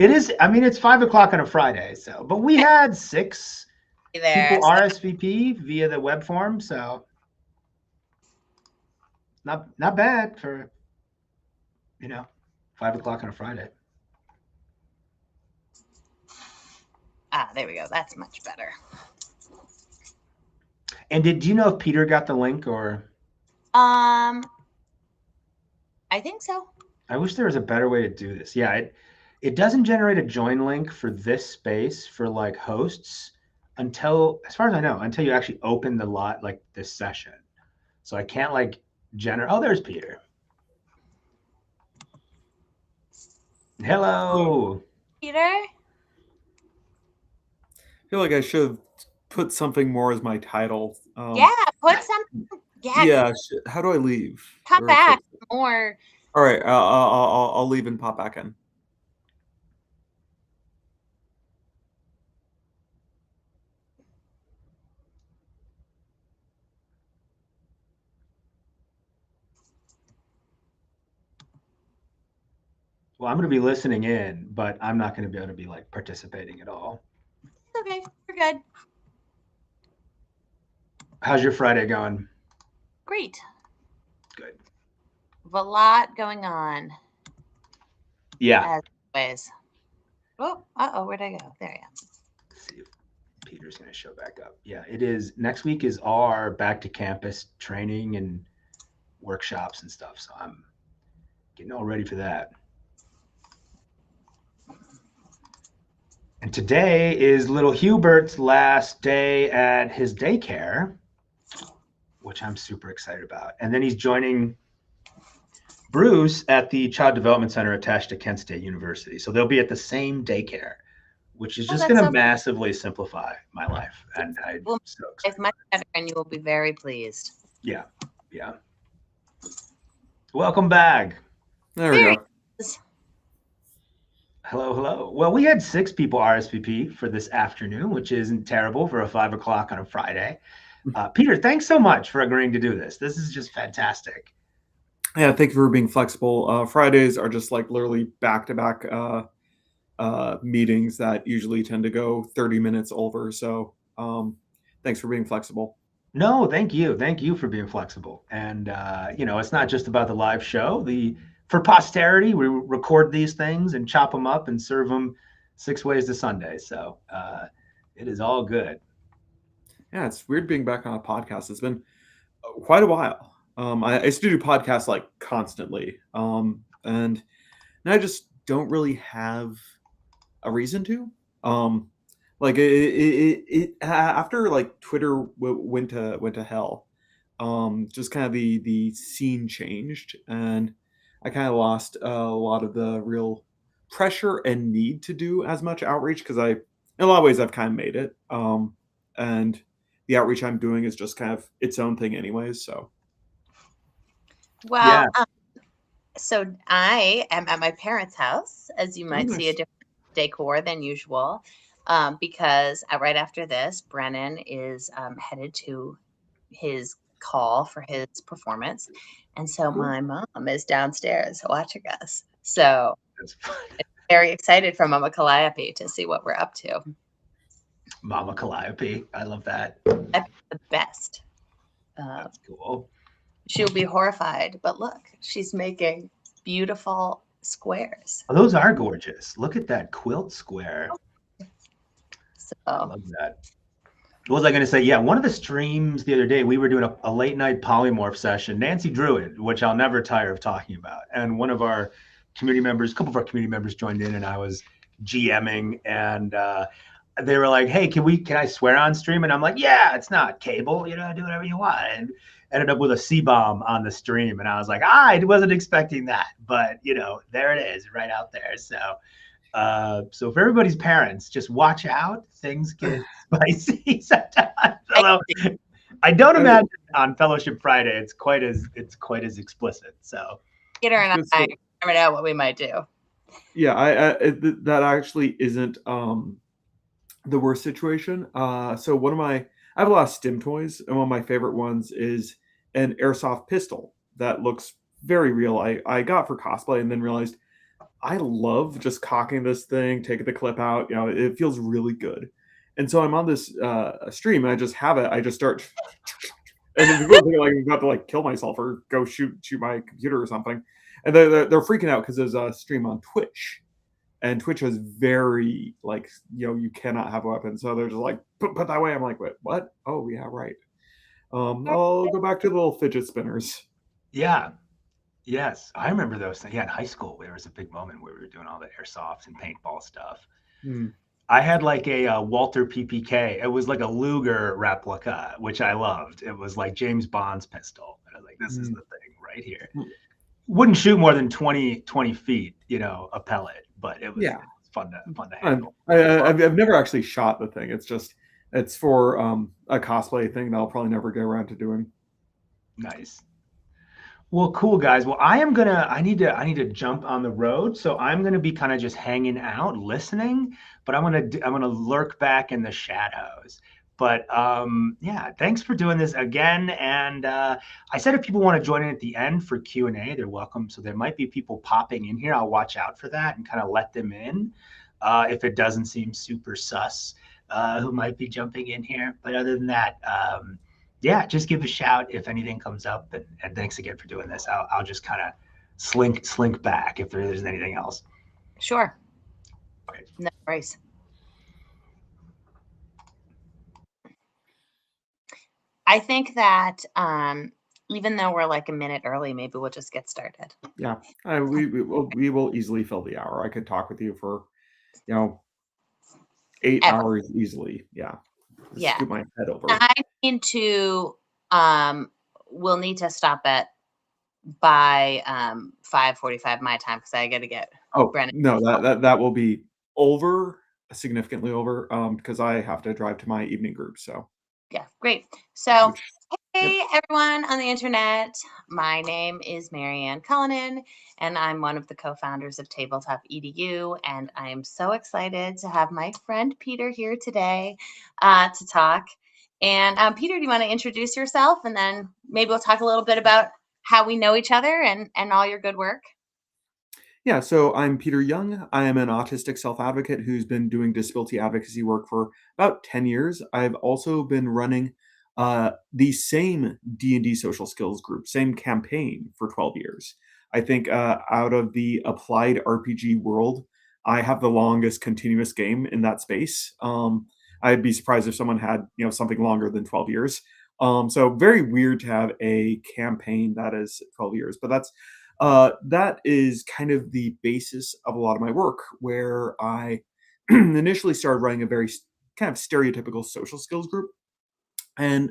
It is. I mean, it's 5 o'clock on a Friday. So, but we had 6 there. people RSVP via the web form. So, not bad for 5 o'clock on a Friday. There we go. That's much better. And do you know if Peter got the link or? I think so. I wish there was a better way to do this. Yeah, it doesn't generate a join link for this space for like hosts until, as far as I know, until you actually open the lot like this session. So I can't like generate. Oh, there's Peter. Hello, Peter. I feel like I should have put something more as my title. Yeah, put something. Yeah. Yeah. How do I leave? Come back more. All right. I'll leave and pop back in. well, I'm going to be listening in, but I'm not going to be able to be like participating at all. Okay, we're good. How's your Friday going? Great. Good. A lot going on. Yeah. As always. Oh, where'd I go? There I am. Let's see if Peter's going to show back up. Yeah, it is. Next week is our back to campus training and workshops and stuff. So I'm getting all ready for that. And today is little Hubert's last day at his daycare, which I'm super excited about. And then he's joining Bruce at the Child Development Center attached to Kent State University. So they'll be at the same daycare, which is just going to massively simplify my life. And I'm so excited. It's much better, and you will be very pleased. Yeah. Welcome back. There we go. Hello. Well, we had 6 people RSVP for this afternoon, which isn't terrible for a 5 o'clock on a Friday. Peter, thanks so much for agreeing to do this. This is just fantastic. Yeah, thank you for being flexible. Fridays are just like literally back-to-back meetings that usually tend to go 30 minutes over. So thanks for being flexible. No, thank you. Thank you for being flexible. And, it's not just about the live show. For posterity, we record these things and chop them up and serve them 6 ways to Sunday. So it is all good. Yeah, it's weird being back on a podcast. It's been quite a while. I used to do podcasts like constantly. And now I just don't really have a reason to. Like it after like Twitter went to hell. Just kind of the scene changed, and I kind of lost a lot of the real pressure and need to do as much outreach because in a lot of ways, I've kind of made it. And the outreach I'm doing is just kind of its own thing anyways. So. Well, yeah. So I am at my parents' house, as you might see a different decor than usual, because right after this, Brennan is headed to his call for his performance. And so my mom is downstairs watching us. So I'm very excited for Mama Calliope to see what we're up to. Mama Calliope. I love that. That's the best. That's cool. She'll be horrified, but look, she's making beautiful squares. Oh, those are gorgeous. Look at that quilt square. So, I love that. What was I going to say? Yeah, one of the streams the other day, we were doing a late night polymorph session. Nancy Druid, which I'll never tire of talking about. And one of our community members, a couple of our community members joined in, and I was GMing, and they were like, hey, can I swear on stream? And I'm like, yeah, it's not cable, do whatever you want. And ended up with a C-bomb on the stream. And I was like, I wasn't expecting that, but there it is right out there. So for everybody's parents, just watch out. Things get spicy sometimes. Although I don't imagine on Fellowship Friday it's quite as explicit. So Peter and I never know what we might do. Yeah, that actually isn't the worst situation. So I have a lot of STEM toys, and one of my favorite ones is an airsoft pistol that looks very real. I got for cosplay and then realized I love just cocking this thing, taking the clip out. You know, it feels really good. And so I'm on this stream, and I just have it. I just start, and then people think like I'm about to like kill myself or go shoot my computer or something, and they're freaking out because there's a stream on Twitch, and Twitch is very like, you know, you cannot have a weapon, so they're just like put that away. I'm like, wait, what? Oh yeah, right. I'll go back to the little fidget spinners. Yeah. Yes, I remember those things. Yeah, in high school, there was a big moment where we were doing all the airsoft and paintball stuff. Hmm. I had like a Walter PPK. It was like a Luger replica, which I loved. It was like James Bond's pistol. And I was like, this is the thing right here. Wouldn't shoot more than 20 feet, you know, a pellet, but it was fun to handle. I've never actually shot the thing. It's for a cosplay thing that I'll probably never get around to doing. Nice. Well, cool guys. Well, I need to jump on the road. So I'm gonna be kind of just hanging out, listening, but I'm gonna lurk back in the shadows. But yeah, thanks for doing this again. And I said if people want to join in at the end for Q&A, they're welcome. So there might be people popping in here. I'll watch out for that and kind of let them in if it doesn't seem super sus who might be jumping in here. But other than that, yeah, just give a shout if anything comes up. And thanks again for doing this. I'll just kind of slink back if there isn't anything else. Sure. Okay. No worries. I think that even though we're like a minute early, maybe we'll just get started. Yeah, we will easily fill the hour. I could talk with you for, you know, 8 hours easily. Yeah. Yeah. Scoop my head over. I need to we'll need to stop by 5:45 my time because I got to get Brennan. No, that will be significantly over because I have to drive to my evening group. So yeah, great. So hey everyone on the internet, my name is Maryanne Cullinan, and I'm one of the co-founders of TabletopEDU, and I'm so excited to have my friend Peter here today to talk. And Peter, do you want to introduce yourself, and then maybe we'll talk a little bit about how we know each other and all your good work? Yeah, so I'm Peter Jung. I am an autistic self-advocate who's been doing disability advocacy work for about 10 years. I've also been running the same D&D social skills group, same campaign for 12 years. I think out of the applied RPG world, I have the longest continuous game in that space. I'd be surprised if someone had, you know, something longer than 12 years. So very weird to have a campaign that is 12 years, but that is kind of the basis of a lot of my work, where I initially started running a very kind of stereotypical social skills group. And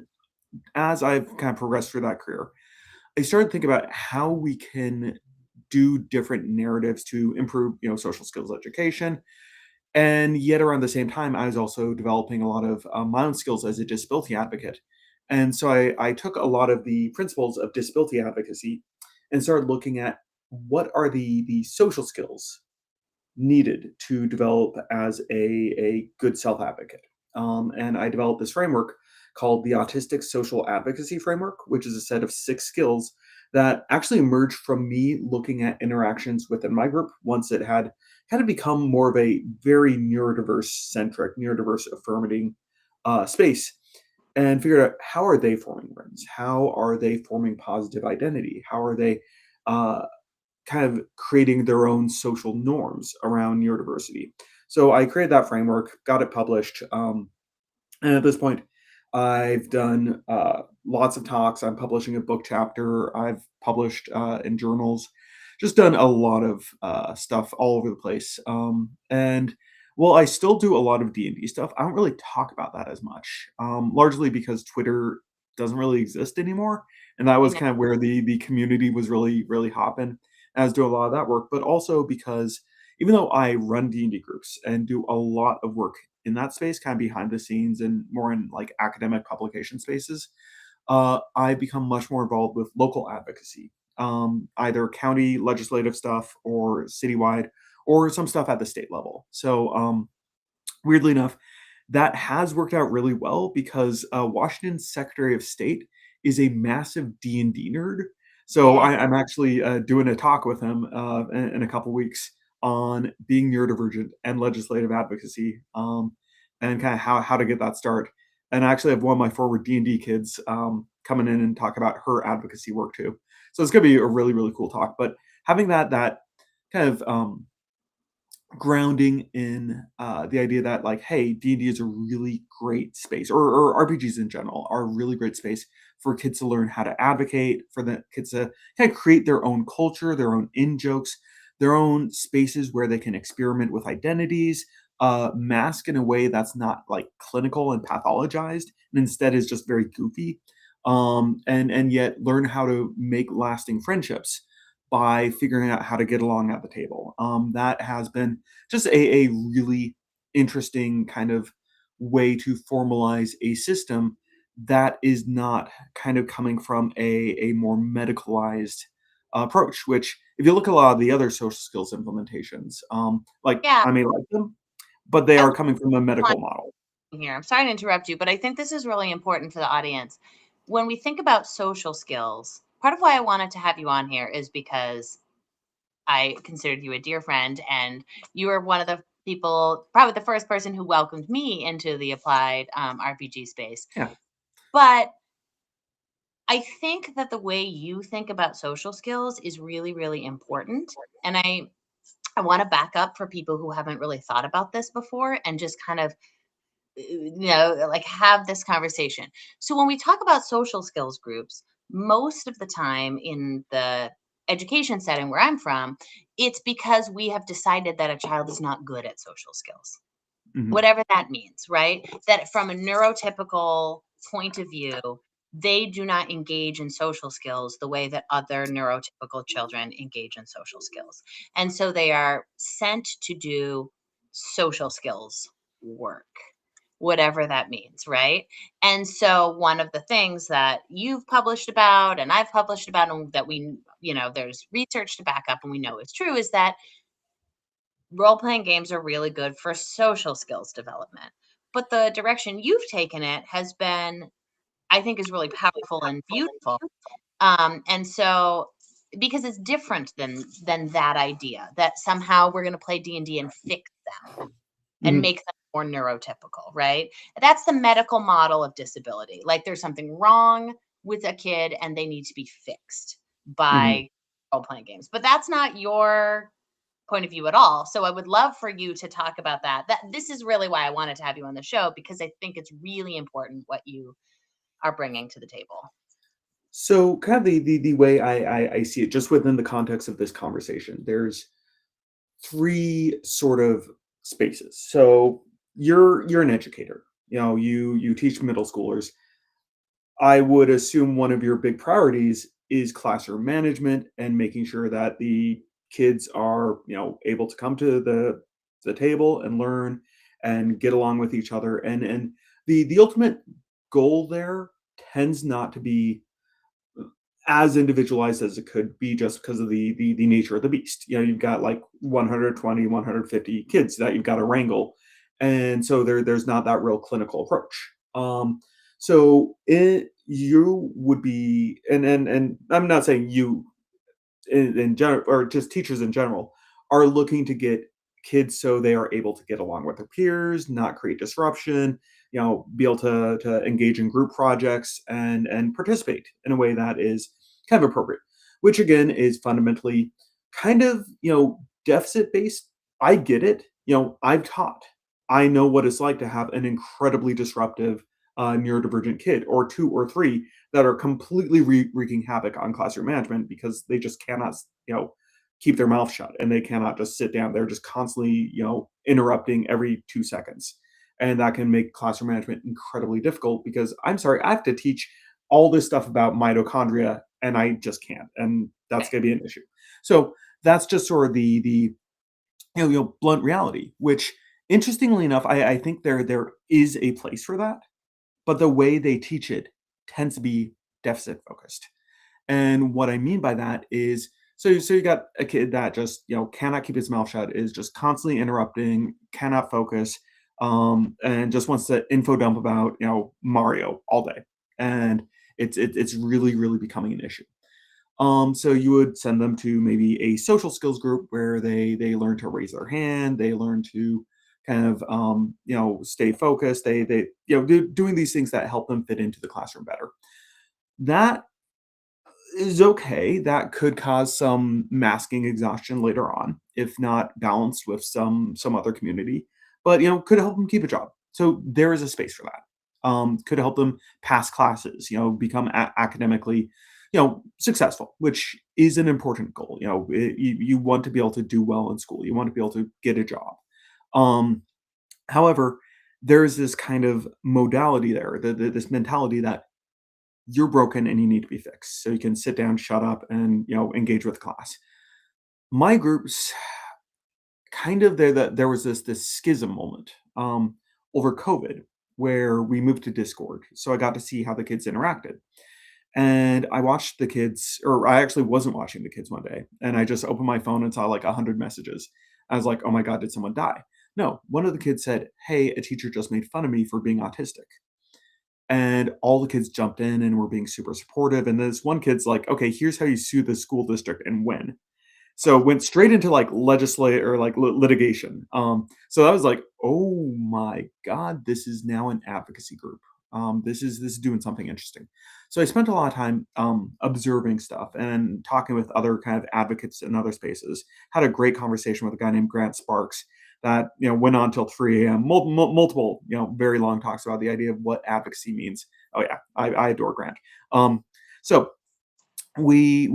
as I've kind of progressed through that career, I started thinking about how we can do different narratives to improve, you know, social skills education. And yet around the same time, I was also developing a lot of my own skills as a disability advocate. And so I took a lot of the principles of disability advocacy and started looking at what are the social skills needed to develop as a good self-advocate. And I developed this framework called the Autistic Social Advocacy Framework, which is a set of 6 skills that actually emerged from me looking at interactions within my group once it had kind of become more of a very neurodiverse-centric, neurodiverse affirming space, and figured out how are they forming friends? How are they forming positive identity? How are they kind of creating their own social norms around neurodiversity? So I created that framework, got it published, and at this point, I've done lots of talks. I'm publishing a book chapter. I've published in journals, just done a lot of stuff all over the place. And well, I still do a lot of D&D stuff. I don't really talk about that as much, largely because Twitter doesn't really exist anymore. And that was kind of where the community was really, really hopping. And I was doing a lot of that work, but also because even though I run D&D groups and do a lot of work in that space, kind of behind the scenes and more in like academic publication spaces, I've become much more involved with local advocacy, either county legislative stuff or citywide or some stuff at the state level. So weirdly enough, that has worked out really well because Washington's Secretary of State is a massive D&D nerd. So I'm actually doing a talk with him in a couple weeks on being neurodivergent and legislative advocacy, and kind of how to get that start. And I actually have one of my forward D&D kids coming in and talk about her advocacy work too. So it's going to be a really, really cool talk. But having that kind of grounding in the idea that, like, hey, D&D is a really great space, or RPGs in general are a really great space for kids to learn how to advocate, for the kids to kind of create their own culture, their own in-jokes, their own spaces where they can experiment with identities, mask in a way that's not like clinical and pathologized, and instead is just very goofy, and yet learn how to make lasting friendships by figuring out how to get along at the table. That has been just a really interesting kind of way to formalize a system that is not kind of coming from a more medicalized approach, which if you look at a lot of the other social skills implementations, like Yeah, I may like them, but they I are would coming from a medical want model. here. I'm sorry to interrupt you, but I think this is really important for the audience. When we think about social skills, part of why I wanted to have you on here is because I considered you a dear friend, and you were one of the people, probably the first person who welcomed me into the applied RPG space. Yeah. But I think that the way you think about social skills is really, really important. And I want to back up for people who haven't really thought about this before and just kind of like have this conversation. So when we talk about social skills groups, most of the time in the education setting where I'm from, it's because we have decided that a child is not good at social skills, Mhm. whatever that means, right? That from a neurotypical point of view, they do not engage in social skills the way that other neurotypical children engage in social skills. And so they are sent to do social skills work, whatever that means, right? And so one of the things that you've published about and I've published about and that we, there's research to back up and we know is true is that role playing games are really good for social skills development. But the direction you've taken it has been, I think, is really powerful and beautiful. And so because it's different than that idea that somehow we're going to play D&D and fix them and Mhm. make them more neurotypical, right? That's the medical model of disability. Like there's something wrong with a kid and they need to be fixed Mhm. by role playing games. But that's not your point of view at all. So I would love for you to talk about that. That this is really why I wanted to have you on the show because I think it's really important what you are bringing to the table. So kind of the way I see it, just within the context of this conversation, there's three sort of spaces. So you're an educator. You teach middle schoolers. I would assume one of your big priorities is classroom management and making sure that the kids are, able to come to the table and learn and get along with each other. And the ultimate goal there tends not to be as individualized as it could be, just because of the nature of the beast. You've got like 120, 150 kids that you've got to wrangle, and so there's not that real clinical approach. So you would be, and I'm not saying you in general, or just teachers in general, are looking to get kids so they are able to get along with their peers, not create disruption, be able to engage in group projects and participate in a way that is kind of appropriate, which again is fundamentally kind of, deficit based. I get it. I've taught. I know what it's like to have an incredibly disruptive neurodivergent kid, or two or three that are completely wreaking havoc on classroom management because they just cannot, keep their mouth shut, and they cannot just sit down. They're just constantly, interrupting every 2 seconds. And that can make classroom management incredibly difficult because I'm sorry, I have to teach all this stuff about mitochondria and I just can't. And that's going to be an issue. So that's just sort of the blunt reality, which interestingly enough, I think there is a place for that, but the way they teach it tends to be deficit focused. And what I mean by that is, so you got a kid that just, cannot keep his mouth shut, is just constantly interrupting, cannot focus, and just wants to info dump about, Mario all day. And it's really, really becoming an issue. So you would send them to maybe a social skills group where they learn to raise their hand, they learn to kind of stay focused, they doing these things that help them fit into the classroom better. That is okay. That could cause some masking exhaustion later on, if not balanced with some other community. But could help them keep a job. So there is a space for that. Could help them pass classes. Become academically, successful, which is an important goal. You want to be able to do well in school. You want to be able to get a job. However, there's this kind of modality there, this mentality that you're broken and you need to be fixed. So you can sit down, shut up, and engage with class. My groups kind of there was this schism moment over COVID where we moved to Discord. So I got to see how the kids interacted. And I watched the kids, or I actually wasn't watching the kids one day, and I just opened my phone and saw like 100 messages. I was like, oh my God, did someone die? No, one of the kids said, hey, a teacher just made fun of me for being autistic. And all the kids jumped in and were being super supportive. And this one kid's like, okay, here's how you sue the school district and win. So went straight into like legislate or like litigation. So I was like, oh my God, this is now an advocacy group. This is doing something interesting. So I spent a lot of time observing stuff and talking with other kind of advocates in other spaces. Had a great conversation with a guy named Grant Sparks that went on till 3 a.m. Multiple very long talks about the idea of what advocacy means. Oh yeah, I adore Grant. So we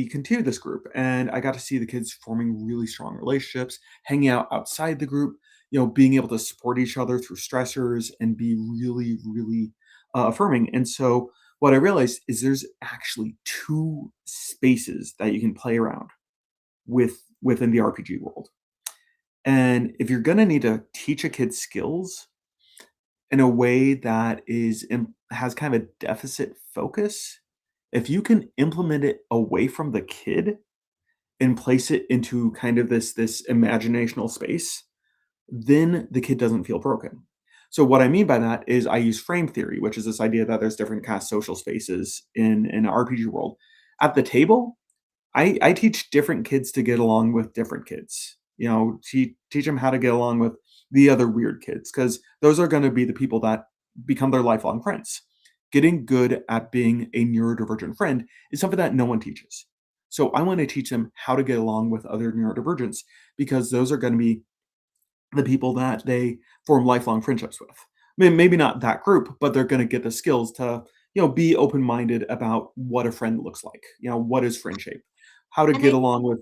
continued this group, and I got to see the kids forming really strong relationships, hanging out outside the group, being able to support each other through stressors and be really, really affirming. And so what I realized is there's actually two spaces that you can play around within the RPG world. And if you're going to need to teach a kid skills in a way that has kind of a deficit focus, if you can implement it away from the kid and place it into kind of this imaginational space, then the kid doesn't feel broken. So what I mean by that is I use frame theory, which is this idea that there's different kind of social spaces in an RPG world. At the table, I teach different kids to get along with different kids. Teach them how to get along with the other weird kids, because those are going to be the people that become their lifelong friends. Getting good at being a neurodivergent friend is something that no one teaches. So I want to teach them how to get along with other neurodivergents, because those are going to be the people that they form lifelong friendships with. I mean, maybe not that group, but they're going to get the skills to, be open-minded about what a friend looks like. What is friendship? How to And get along with.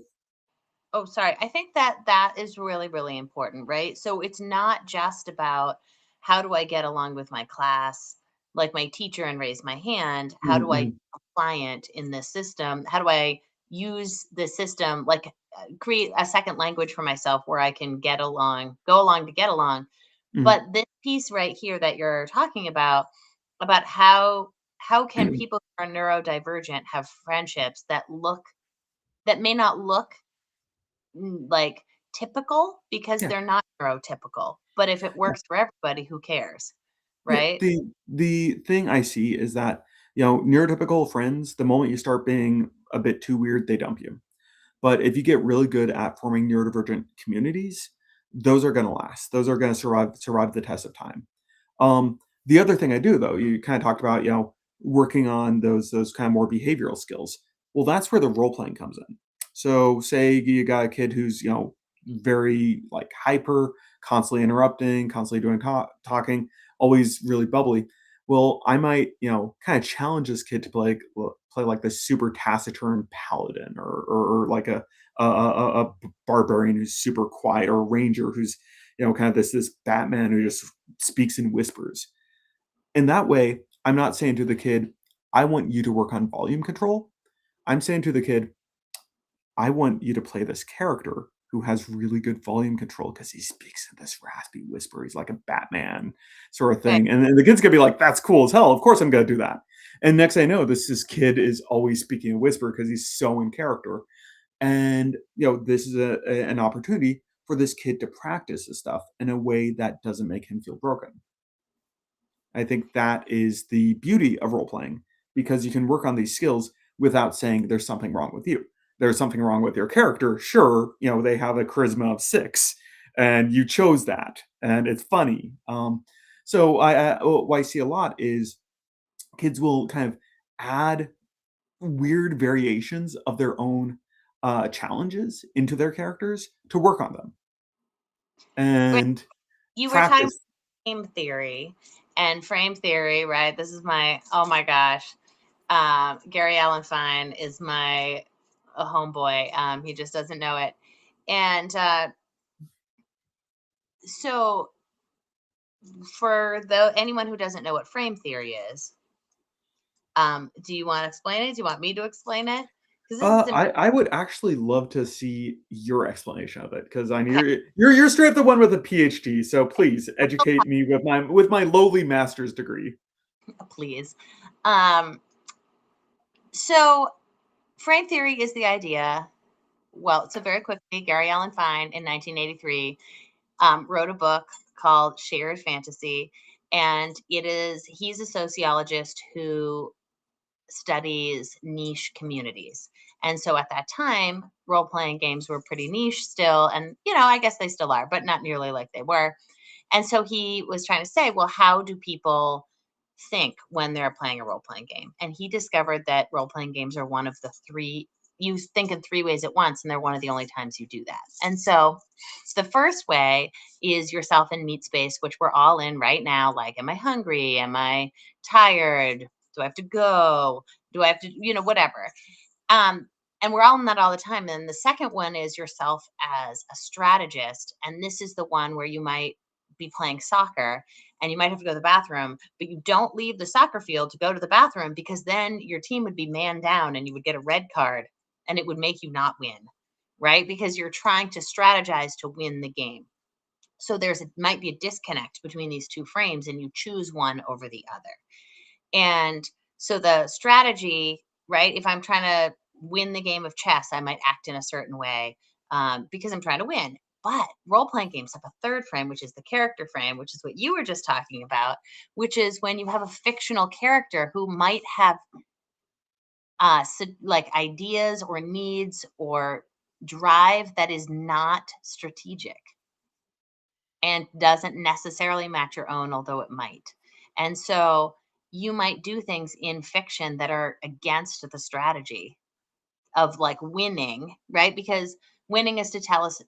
Oh, sorry. I think that is really, really important, right? So it's not just about how do I get along with my class, like my teacher, and raise my hand. How do I be Mhm. compliant in this system? How do I use the system, like create a second language for myself where I can go along to get along. Mhm. But this piece right here that you're talking about how can people who are neurodivergent have friendships that may not look like typical because Yeah. they're not neurotypical. But if it Yeah. works for everybody, who cares? Yeah, Right? the thing I see is that, neurotypical friends, the moment you start being a bit too weird, they dump you. But if you get really good at forming neurodivergent communities, those are gonna last. Those are gonna survive the test of time. The other thing I do though, you kind of talked about, working on those kind of more behavioral skills. Well, that's where the role playing comes in. So say you got a kid who's, very like hyper, constantly interrupting, constantly doing talking, always really bubbly. Well, I might, kind of challenge this kid to play like this super taciturn paladin, or like a barbarian who's super quiet, or a ranger who's, kind of this Batman who just speaks in whispers. In that way, I'm not saying to the kid, I want you to work on volume control. I'm saying to the kid, I want you to play this character who has really good volume control because he speaks in this raspy whisper. He's like a Batman sort of Right. thing. And the kid's gonna be like, that's cool as hell. Of course I'm gonna do that. And next I know, this kid is always speaking in whisper because he's so in character. And this is an opportunity for this kid to practice this stuff in a way that doesn't make him feel broken. I think that is the beauty of role playing, because you can work on these skills without saying there's something wrong with you. There's something wrong with your character. Sure, they have a charisma of 6, and you chose that, and it's funny. So what I see a lot is kids will kind of add weird variations of their own challenges into their characters to work on them and you were talking practice. frame theory, and frame theory, right? This is oh my gosh. Gary Allen Fine is my homeboy. He just doesn't know it. And so for anyone who doesn't know what frame theory is, do you want to explain it? Do you want me to explain it? I would actually love to see your explanation of it, because I mean you're straight the one with a PhD, so please educate me with my lowly master's degree. Please. So frame theory is the idea. Well, so very quickly, Gary Allen Fine in 1983 wrote a book called Shared Fantasy, and he's a sociologist who studies niche communities. And so at that time, role-playing games were pretty niche still, and I guess they still are, but not nearly like they were. And so he was trying to say, well, how do people think when they're playing a role-playing game? And he discovered that role-playing games are one of the 3, you think in 3 ways at once, and they're one of the only times you do that. And so the first way is yourself in meat space, which we're all in right now. Like, am I hungry? Am I tired? Do I have to go? Do I have to, whatever. And we're all in that all the time. And the second one is yourself as a strategist. And this is the one where you might be playing soccer and you might have to go to the bathroom, but you don't leave the soccer field to go to the bathroom, because then your team would be man down and you would get a red card and it would make you not win, right? Because you're trying to strategize to win the game. So might be a disconnect between these 2 frames, and you choose one over the other. And so the strategy, right? If I'm trying to win the game of chess, I might act in a certain way because I'm trying to win. But role-playing games have a third frame, which is the character frame, which is what you were just talking about, which is when you have a fictional character who might have like ideas or needs or drive that is not strategic and doesn't necessarily match your own, although it might. And so you might do things in fiction that are against the strategy of like winning, right? Because winning is to tell us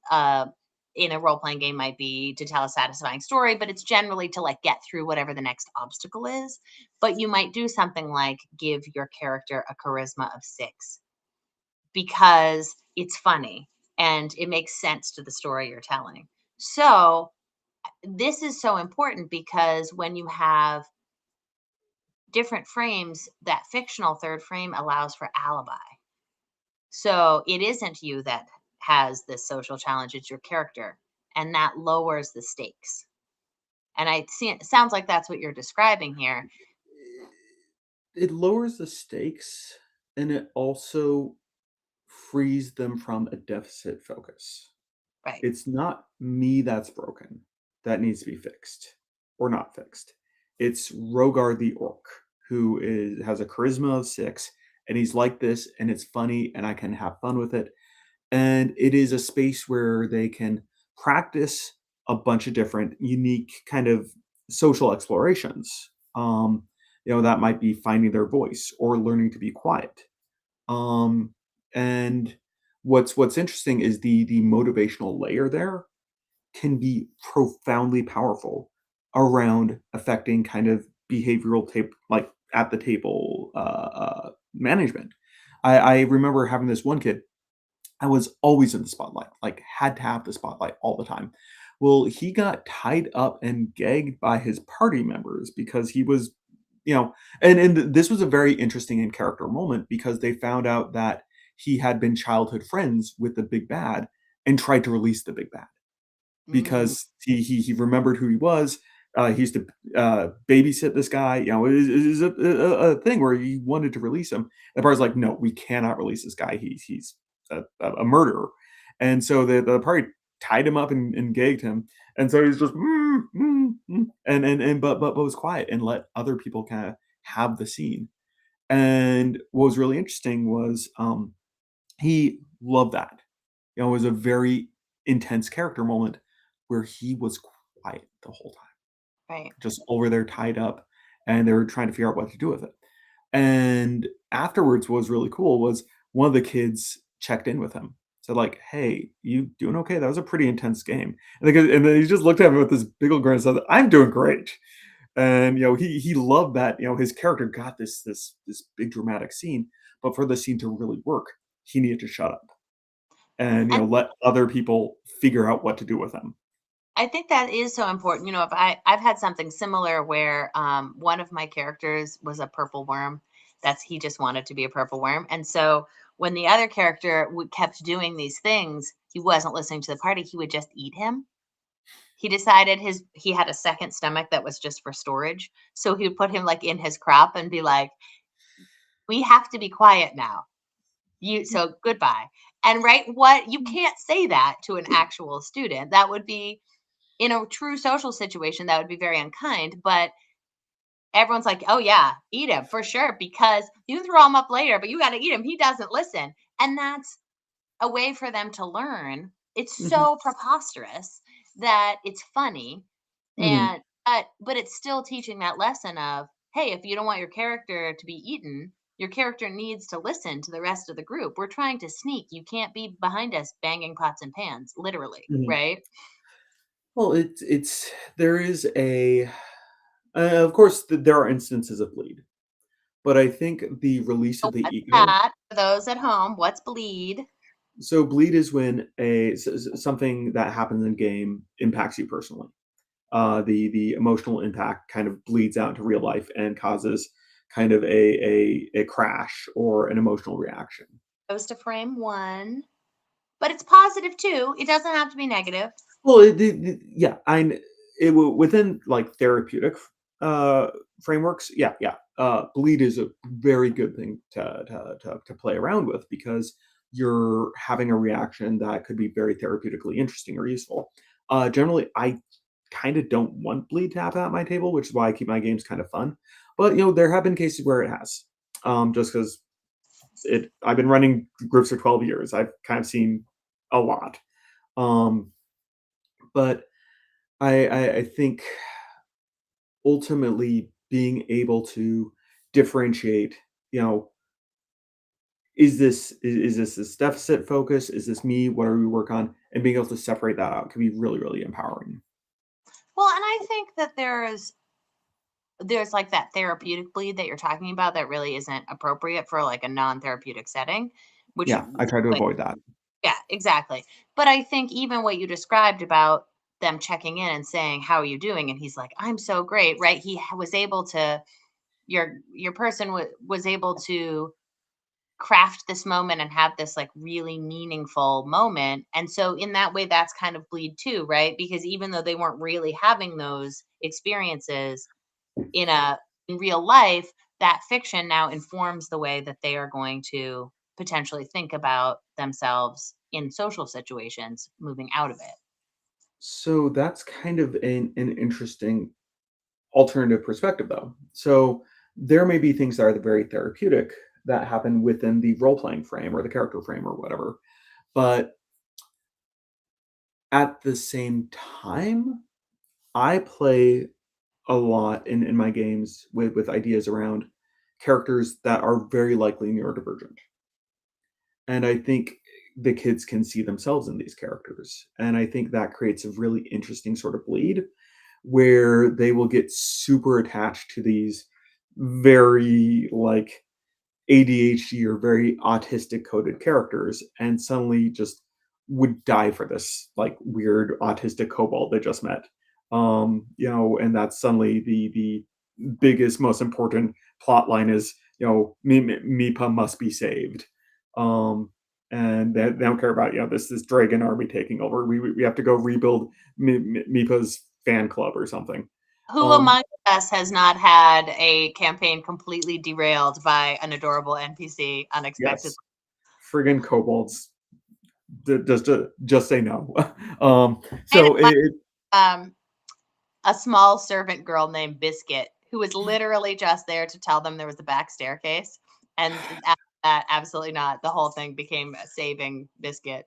in a role-playing game might be to tell a satisfying story, but it's generally to like get through whatever the next obstacle is. But you might do something like give your character a charisma of 6 because it's funny and it makes sense to the story you're telling. So this is so important, because when you have different frames, that fictional third frame allows for alibi. So it isn't you that has this social challenge, it's your character, and that lowers the stakes. And it sounds like that's what you're describing here. It lowers the stakes, and it also frees them from a deficit focus. Right. It's not me that's broken, that needs to be fixed or not fixed. It's Rogar the orc, who has a charisma of 6, and he's like this, and it's funny, and I can have fun with it. And it is a space where they can practice a bunch of different unique kind of social explorations. That might be finding their voice or learning to be quiet. And what's interesting is the motivational layer there can be profoundly powerful around affecting kind of behavioral like at the table management. I remember having this one kid. I was always in the spotlight, like had to have the spotlight all the time. Well, he got tied up and gagged by his party members because he was, and this was a very interesting in character moment, because they found out that he had been childhood friends with the big bad and tried to release the big bad because he remembered who he was. He used to babysit this guy. It was a thing where he wanted to release him. The bar's like, no, we cannot release this guy. He's a murderer. And so the party tied him up and gagged him. And so he's just and but was quiet and let other people kind of have the scene. And what was really interesting was he loved that. It was a very intense character moment where he was quiet the whole time, Right. just over there tied up, and they were trying to figure out what to do with it. And afterwards, what was really cool was one of the kids checked in with him, said like, "Hey, you doing okay? That was a pretty intense game." And then he just looked at him with this big old grin and said, "I'm doing great." And he loved that his character got this big dramatic scene, but for the scene to really work, he needed to shut up and And let other people figure out what to do with him. I think that is so important. If I've had something similar where one of my characters was a purple worm. He just wanted to be a purple worm. And so when the other character kept doing these things, he wasn't listening to the party. He would just eat him. He decided he had a second stomach that was just for storage. So he would put him like in his crop and be like, we have to be quiet now. So goodbye. And you can't say that to an actual student. That would be, in a true social situation, that would be very unkind, but everyone's like, oh yeah, eat him for sure, because you throw him up later, but you got to eat him. He doesn't listen. And that's a way for them to learn. It's Mhm, so preposterous that it's funny. mhm. And, but it's still teaching that lesson of, hey, if you don't want your character to be eaten, your character needs to listen to the rest of the group. We're trying to sneak. You can't be behind us banging pots and pans, literally, Mhm. right? Well, it's there is a of course, there are instances of bleed, but I think the release So of the what's ego. that? For those at home, what's bleed? So bleed is when something that happens in game impacts you personally. The emotional impact kind of bleeds out into real life and causes kind of a crash or an emotional reaction. Goes to frame one, but it's positive too. It doesn't have to be negative. Well, yeah, within like therapeutic uh, frameworks. Yeah, yeah. Bleed is a very good thing to play around with because you're having a reaction that could be very therapeutically interesting or useful. Generally, I kind of don't want bleed to happen at my table, which is why I keep my games kind of fun. But there have been cases where it has, just because I've been running groups for 12 years. I've kind of seen a lot. Um, but I think ultimately being able to differentiate, you know, is this deficit focus? Is this me? What are we work on? And being able to separate that out can be really, really empowering. Well, and I think that there's like that therapeutic bleed that you're talking about that really isn't appropriate for like a non-therapeutic setting, which Yeah, I try to like, avoid that. yeah, exactly. But I think even what you described about them checking in and saying, how are you doing? And he's like, I'm so great, right? Was able to, your person was able to craft this moment and have this like really meaningful moment. And so in that way, that's kind of bleed too, right? Because even though they weren't really having those experiences in real life, that fiction now informs the way that they are going to potentially think about themselves in social situations moving out of it. So that's kind of an interesting alternative perspective, though. So there may be things that are very therapeutic that happen within the role playing frame or the character frame or whatever. But at the same time, I play a lot in my games with ideas around characters that are very likely neurodivergent. And I think the kids can see themselves in these characters. And I think that creates a really interesting sort of bleed where they will get super attached to these very like ADHD or very autistic coded characters and suddenly just would die for this like weird autistic kobold they just met. And that's suddenly the biggest, most important plot line is, Mipa must be saved. And they don't care about, this dragon army taking over. We have to go rebuild Mipa's fan club or something. Who Um, among us has not had a campaign completely derailed by an adorable NPC unexpectedly? yes, friggin' kobolds. Just say no. um, I had so it, um, a small servant girl named Biscuit who was literally just there to tell them there was a back staircase. And after that, absolutely not. The whole thing became a saving biscuit.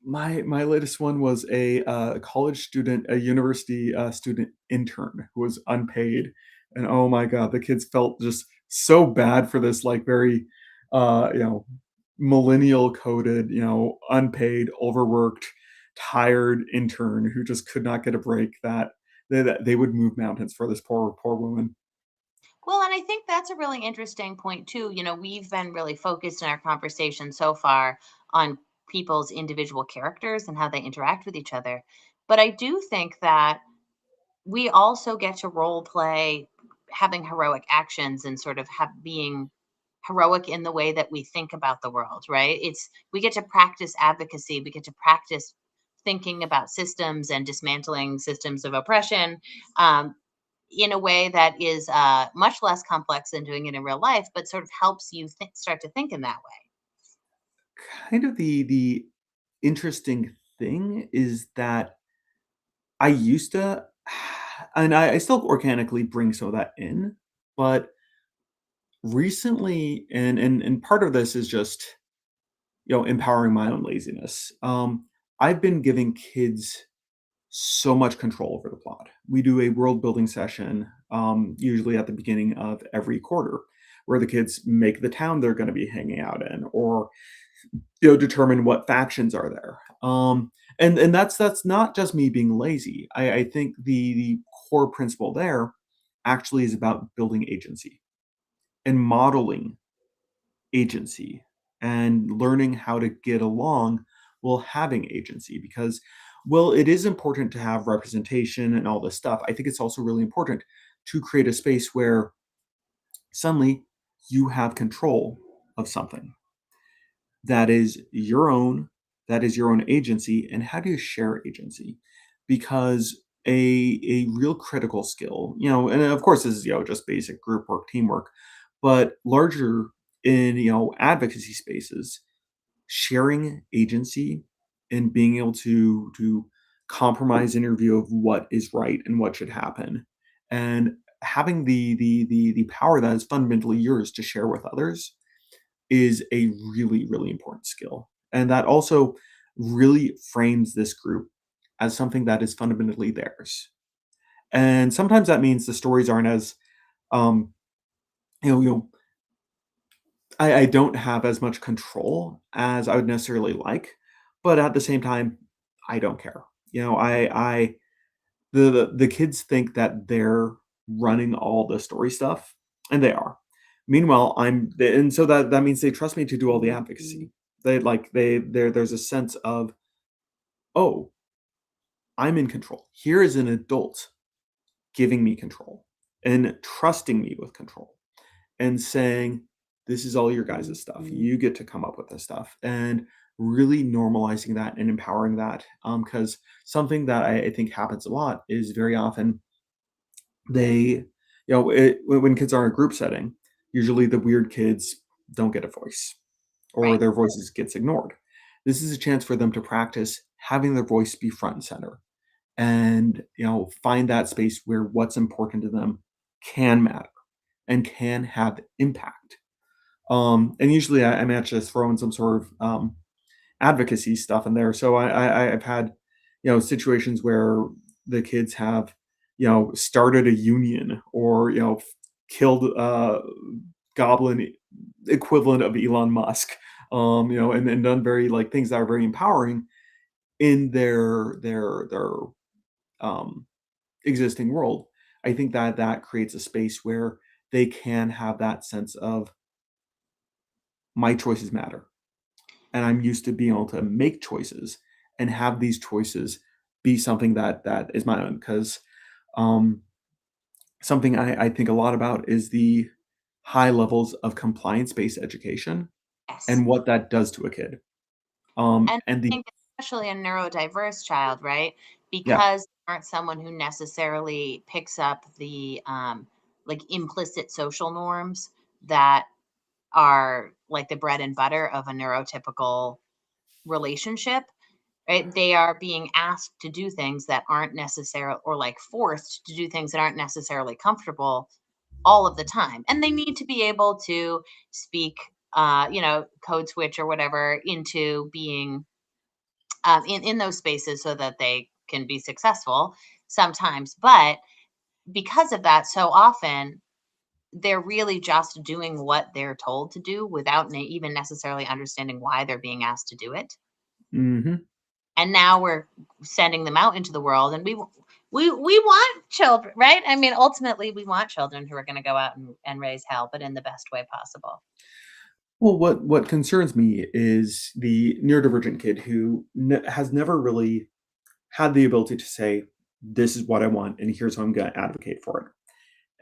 My latest one was a college student, a university student intern who was unpaid, and oh my god, the kids felt just so bad for this like very, you know, millennial coded, you know, unpaid, overworked, tired intern who just could not get a break. That they would move mountains for this poor woman. Well, and I think that's a really interesting point too. We've been really focused in our conversation so far on people's individual characters and how they interact with each other. But I do think that we also get to role play having heroic actions and sort of being heroic in the way that we think about the world, right? We get to practice advocacy, we get to practice thinking about systems and dismantling systems of oppression, um, in a way that is much less complex than doing it in real life, but sort of helps you start to think in that way. Kind of the interesting thing is that I used to, and I still organically bring some of that in, but recently, and part of this is just, you know, empowering my own laziness. I've been giving kids so much control over the plot. We do a world building session, usually at the beginning of every quarter, where the kids make the town they're going to be hanging out in, or determine what factions are there. And that's not just me being lazy. I think the core principle there actually is about building agency and modeling agency and learning how to get along while having agency, because well, it is important to have representation and all this stuff. I think it's also really important to create a space where suddenly you have control of something that is your own, that is your own agency. And how do you share agency? Because a real critical skill, and of course this is just basic group work, teamwork, but larger in advocacy spaces, sharing agency and being able to compromise in your view of what is right and what should happen, and having the power that is fundamentally yours to share with others is a really, really important skill. And that also really frames this group as something that is fundamentally theirs. And sometimes that means the stories aren't as, um, you know, I don't have as much control as I would necessarily like, but at the same time, I don't care. The kids think that they're running all the story stuff, and they are. Meanwhile, and so that means they trust me to do all the advocacy. There's a sense of, oh, I'm in control. Here is an adult giving me control and trusting me with control and saying, this is all your guys' stuff. You get to come up with this stuff, and really normalizing that and empowering that. Because something that I think happens a lot is very often they, when kids are in a group setting, usually the weird kids don't get a voice or Right. their voices gets ignored. This is a chance for them to practice having their voice be front and center, and find that space where what's important to them can matter and can have impact. And usually I manage to throw in some sort of advocacy stuff in there. So I've had situations where the kids have started a union, or killed goblin equivalent of Elon Musk, and done very like things that are very empowering in their um, existing world. I think that creates a space where they can have that sense of my choices matter, and I'm used to being able to make choices and have these choices be something that is my own. Because um, something I think a lot about is the high levels of compliance-based education Yes. and what that does to a kid. And And I the think especially a neurodiverse child, right? Yeah, Because they aren't someone who necessarily picks up the like implicit social norms that are like the bread and butter of a neurotypical relationship, right? They are being asked to do things that aren't necessarily, or like forced to do things that aren't necessarily comfortable all of the time. And they need to be able to speak, code switch or whatever into being in those spaces so that they can be successful sometimes. But because of that, so often they're really just doing what they're told to do without even necessarily understanding why they're being asked to do it. Mm-hmm. And now we're sending them out into the world, and we want children, right? I mean, ultimately, we want children who are going to go out and raise hell, but in the best way possible. Well, what concerns me is the neurodivergent kid who has never really had the ability to say, "This is what I want, and here's how I'm going to advocate for it,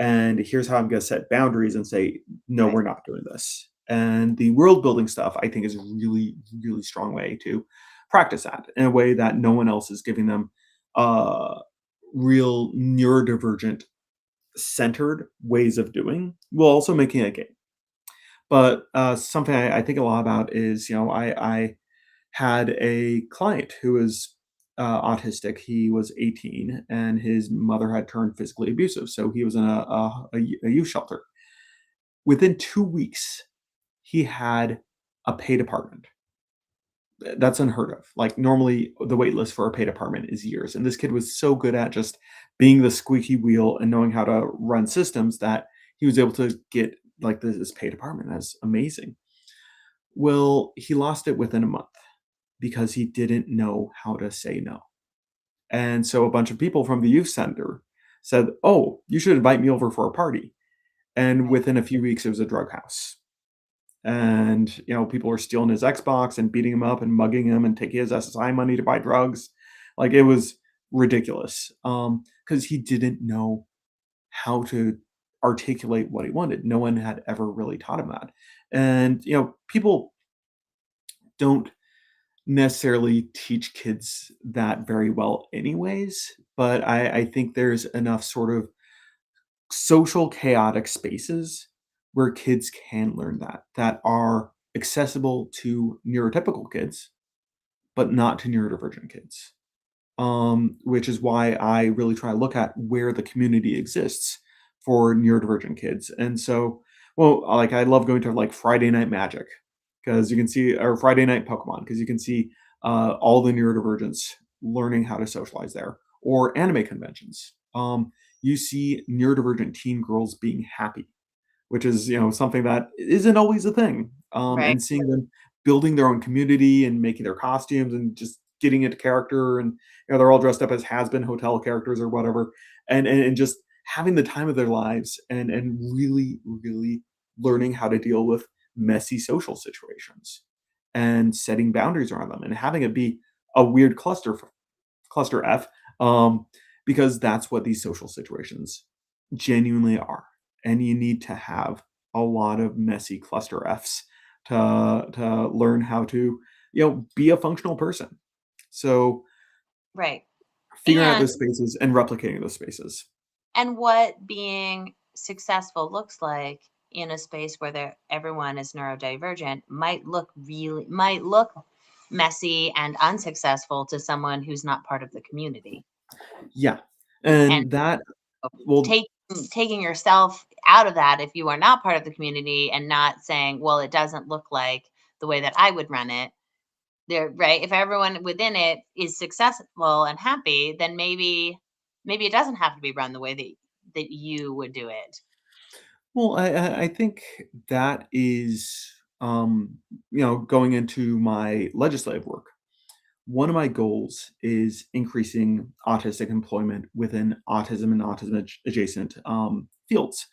and here's how I'm going to set boundaries and say, no, Right. we're not doing this." And the world building stuff, I think, is a really, really strong way to practice that in a way that no one else is giving them real neurodivergent centered ways of doing, while also making it a game. But something I think a lot about is, I had a client who was autistic. He was 18, and his mother had turned physically abusive, so he was in a youth shelter. Within 2 weeks, he had a paid apartment. That's unheard of. Like, normally, the wait list for a paid apartment is years, and this kid was so good at just being the squeaky wheel and knowing how to run systems that he was able to get, like, this paid apartment. That's amazing. Well, he lost it within a month because he didn't know how to say no. And so a bunch of people from the youth center said, "Oh, you should invite me over for a party." And Right. within a few weeks, it was a drug house. And, people were stealing his Xbox and beating him up and mugging him and taking his SSI money to buy drugs. Like, it was ridiculous, because he didn't know how to articulate what he wanted. No one had ever really taught him that. And, people don't necessarily teach kids that very well anyways, but I think there's enough sort of social chaotic spaces where kids can learn that are accessible to neurotypical kids, but not to neurodivergent kids. Which is why I really try to look at where the community exists for neurodivergent kids. And so, well, like, I love going to, like, Friday Night Magic because you can see, or Friday Night Pokemon, because you can see all the neurodivergents learning how to socialize there, or anime conventions. You see neurodivergent teen girls being happy, which is, something that isn't always a thing. Right. And seeing them building their own community and making their costumes and just getting into character, and they're all dressed up as has-been hotel characters or whatever, and just having the time of their lives, and really, really learning how to deal with messy social situations and setting boundaries around them and having it be a weird cluster F, because that's what these social situations genuinely are. And you need to have a lot of messy cluster Fs to learn how to, be a functional person. So Right. figuring out And those spaces and replicating those spaces. what being successful looks like in a space where everyone is neurodivergent might look messy and unsuccessful to someone who's not part of the community. Yeah. And And that, well, take, taking yourself out of that if you are not part of the community and not saying, well, it doesn't look like the way that I would run it. There, right? If everyone within it is successful and happy, then maybe it doesn't have to be run the way that you would do it. well, I think that is, going into my legislative work. One of my goals is increasing autistic employment within autism and autism adjacent fields.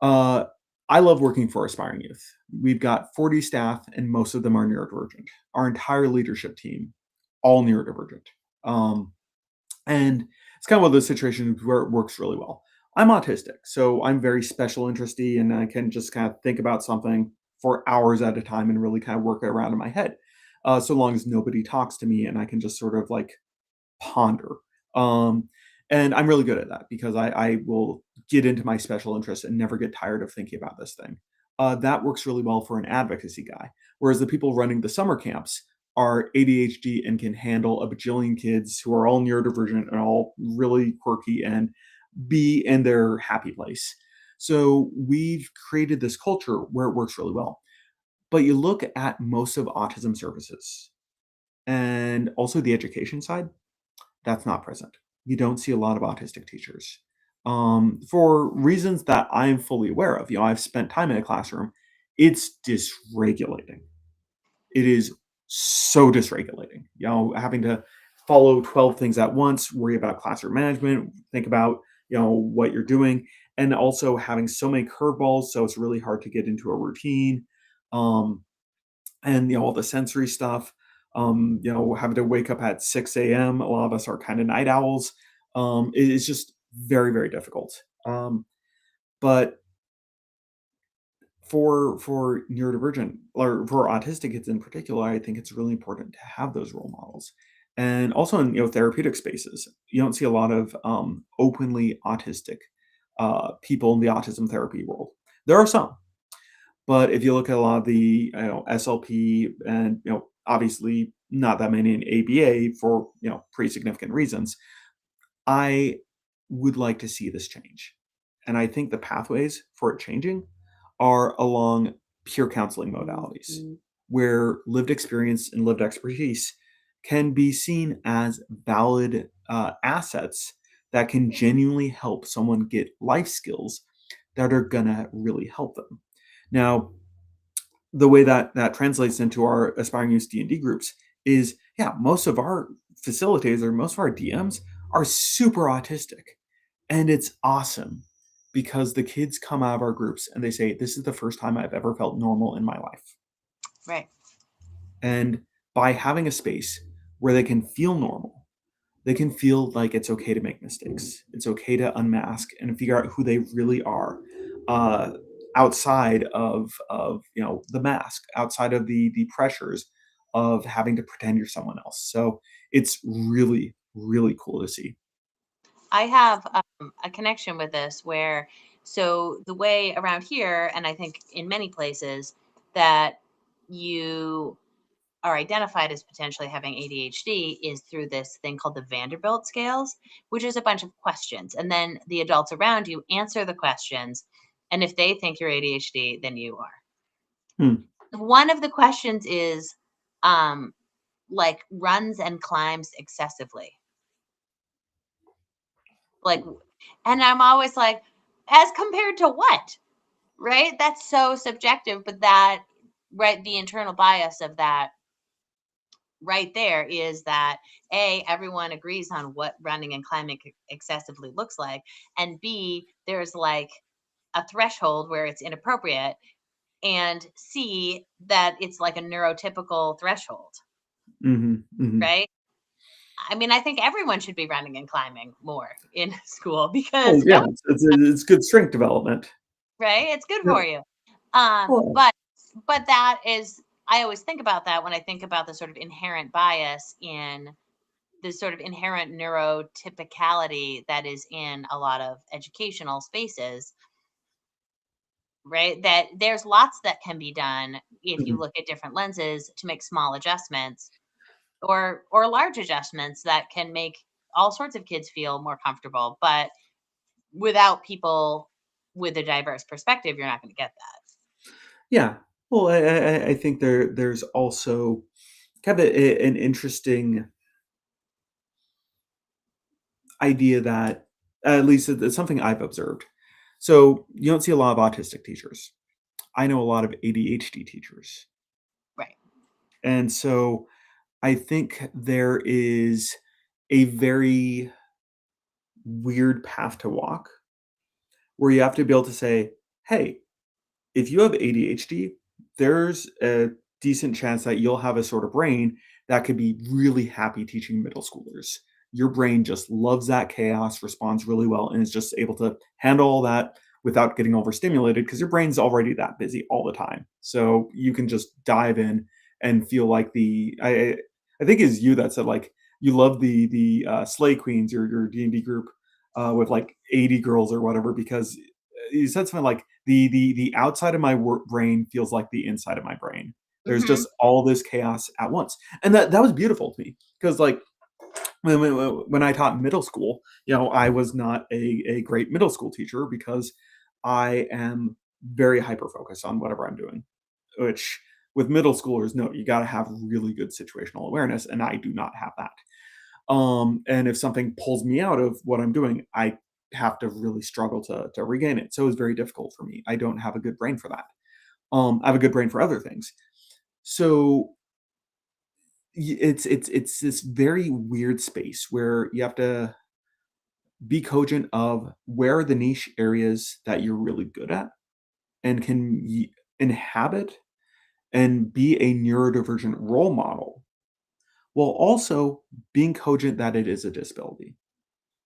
Uh, I love working for aspiring youth. We've got 40 staff, and most of them are neurodivergent. Our entire leadership team, all neurodivergent. Um, and it's kind of one of those situations where it works really well. I'm autistic, so I'm very special interesty, and I can just kind of think about something for hours at a time and really kind of work it around in my head. So long as nobody talks to me and I can just sort of like ponder. Um, and I'm really good at that because I will get into my special interests and never get tired of thinking about this thing. That works really well for an advocacy guy. Whereas the people running the summer camps are ADHD and can handle a bajillion kids who are all neurodivergent and all really quirky and be in their happy place. So we've created this culture where it works really well. But you look at most of autism services and also the education side, that's not present. You don't see a lot of autistic teachers for reasons that I'm fully aware of. I've spent time in a classroom. It's dysregulating. It is so dysregulating. Having to follow 12 things at once, worry about classroom management, think about what you're doing, and also having so many curveballs, so it's really hard to get into a routine. Um, and all the sensory stuff. Having to wake up at 6 a.m. A lot of us are kind of night owls. It's just very, very difficult. But for neurodivergent or for autistic kids in particular, I think it's really important to have those role models. And also in therapeutic spaces, you don't see a lot of openly autistic people in the autism therapy world. There are some, but if you look at a lot of the SLP and obviously not that many in ABA for pretty significant reasons, I would like to see this change. And I think the pathways for it changing are along peer counseling modalities, where lived experience and lived expertise can be seen as valid assets that can genuinely help someone get life skills that are going to really help them. Now, the way that translates into our aspiring youth D&D groups is, most of our facilitators or most of our DMs are super autistic. And it's awesome because the kids come out of our groups and they say, this is the first time I've ever felt normal in my life. Right. And by having a space where they can feel normal, they can feel like it's okay to make mistakes. It's okay to unmask and figure out who they really are. Outside of the mask, outside of the pressures of having to pretend you're someone else. So it's really, really cool to see. I have a connection with this so the way around here, and I think in many places, that you are identified as potentially having ADHD is through this thing called the Vanderbilt scales, which is a bunch of questions. And then the adults around you answer the questions. And if they think you're ADHD, then you are. One of the questions is like runs and climbs excessively. And I'm always like, as compared to what? Right? That's so subjective, but the internal bias of that right there is that everyone agrees on what running and climbing excessively looks like, and B, there's like a threshold where it's inappropriate, and C, that it's like a neurotypical threshold. Right? I mean, I think everyone should be running and climbing more in school because it's good strength development. Right? It's good for you. But that is, I always think about that when I think about the sort of inherent bias in the sort of inherent neurotypicality that is in a lot of educational spaces, right? That there's lots that can be done if you look at different lenses to make small adjustments or large adjustments that can make all sorts of kids feel more comfortable. But without people with a diverse perspective, you're not going to get that. Yeah. Well, I think there's also kind of an interesting idea that, at least it's something I've observed. So you don't see a lot of autistic teachers. I know a lot of ADHD teachers. Right. And so I think there is a very weird path to walk where you have to be able to say, hey, if you have ADHD, there's a decent chance that you'll have a sort of brain that could be really happy teaching middle schoolers. Your brain just loves that chaos, responds really well, and is just able to handle all that without getting overstimulated because your brain's already that busy all the time. So you can just dive in and feel like I think it's you that said like you love the Slay Queens, your D&D group with like 80 girls or whatever, because you said something like the outside of my brain feels like the inside of my brain. There's just all this chaos at once, and that was beautiful to me because like when I taught middle school, I was not a great middle school teacher because I am very hyper focused on whatever I'm doing, which with middle schoolers, no, you got to have really good situational awareness, and I do not have that. And if something pulls me out of what I'm doing, I have to really struggle to regain it. So it's very difficult for me. I don't have a good brain for that. I have a good brain for other things. So it's this very weird space where you have to be cogent of where are the niche areas that you're really good at and can inhabit and be a neurodivergent role model, while also being cogent that it is a disability.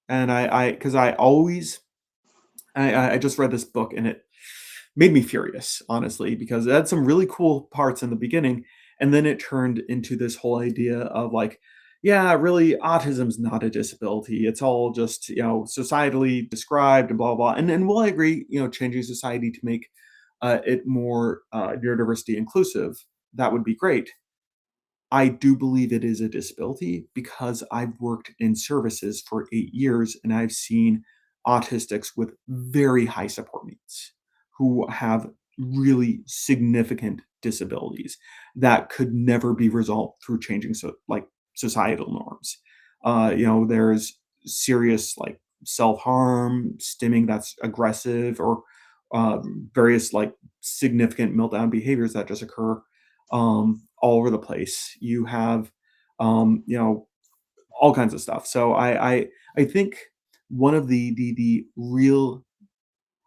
And because I always, I just read this book and it made me furious, honestly, because it had some really cool parts in the beginning, and then it turned into this whole idea of like, yeah, really, autism's not a disability. It's all just societally described and blah blah. And while I agree, changing society to make it more neurodiversity inclusive, that would be great. I do believe it is a disability because I've worked in services for 8 years and I've seen autistics with very high support needs who have really significant disabilities that could never be resolved through changing societal norms. There's serious like self-harm, stimming that's aggressive, or various like significant meltdown behaviors that just occur all over the place. You have, all kinds of stuff. So I think one of the real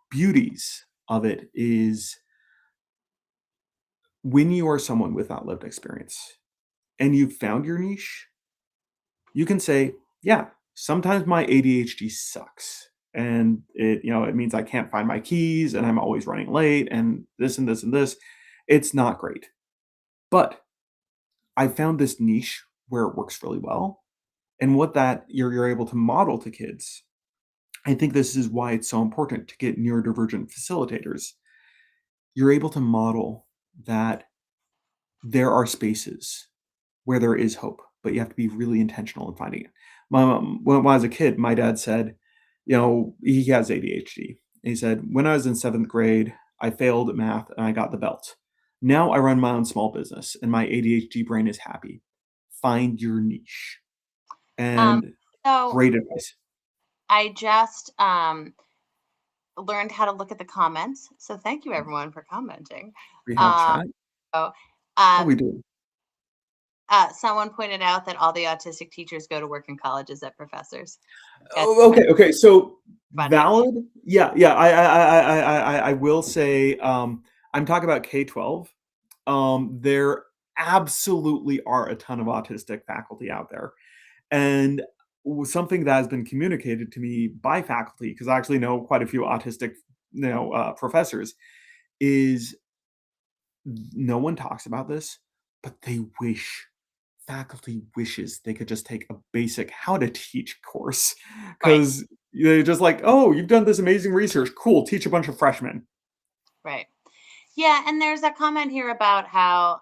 beauties of it is when you are someone without lived experience and you've found your niche, you can say, yeah, sometimes my ADHD sucks. And it means I can't find my keys and I'm always running late and this and this and this. It's not great. But I found this niche where it works really well. And what that you're able to model to kids. I think this is why it's so important to get neurodivergent facilitators. You're able to model that there are spaces where there is hope, but you have to be really intentional in finding it. When I was a kid, my dad said, he has ADHD. He said, when I was in 7th grade, I failed at math and I got the belt. Now I run my own small business and my ADHD brain is happy. Find your niche. And So great advice. I just learned how to look at the comments. So thank you everyone for commenting. We have chat. So Oh, we do. someone pointed out that all the autistic teachers go to work in colleges as professors. Oh, okay. So Funny. valid. Yeah. I will say, I'm talking about K-12. There absolutely are a ton of autistic faculty out there, and something that has been communicated to me by faculty, because I actually know quite a few autistic, professors, is no one talks about this, but faculty wishes they could just take a basic how to teach course, Right. because they're just like, oh, you've done this amazing research, cool, teach a bunch of freshmen. Right. Yeah, and there's a comment here about how,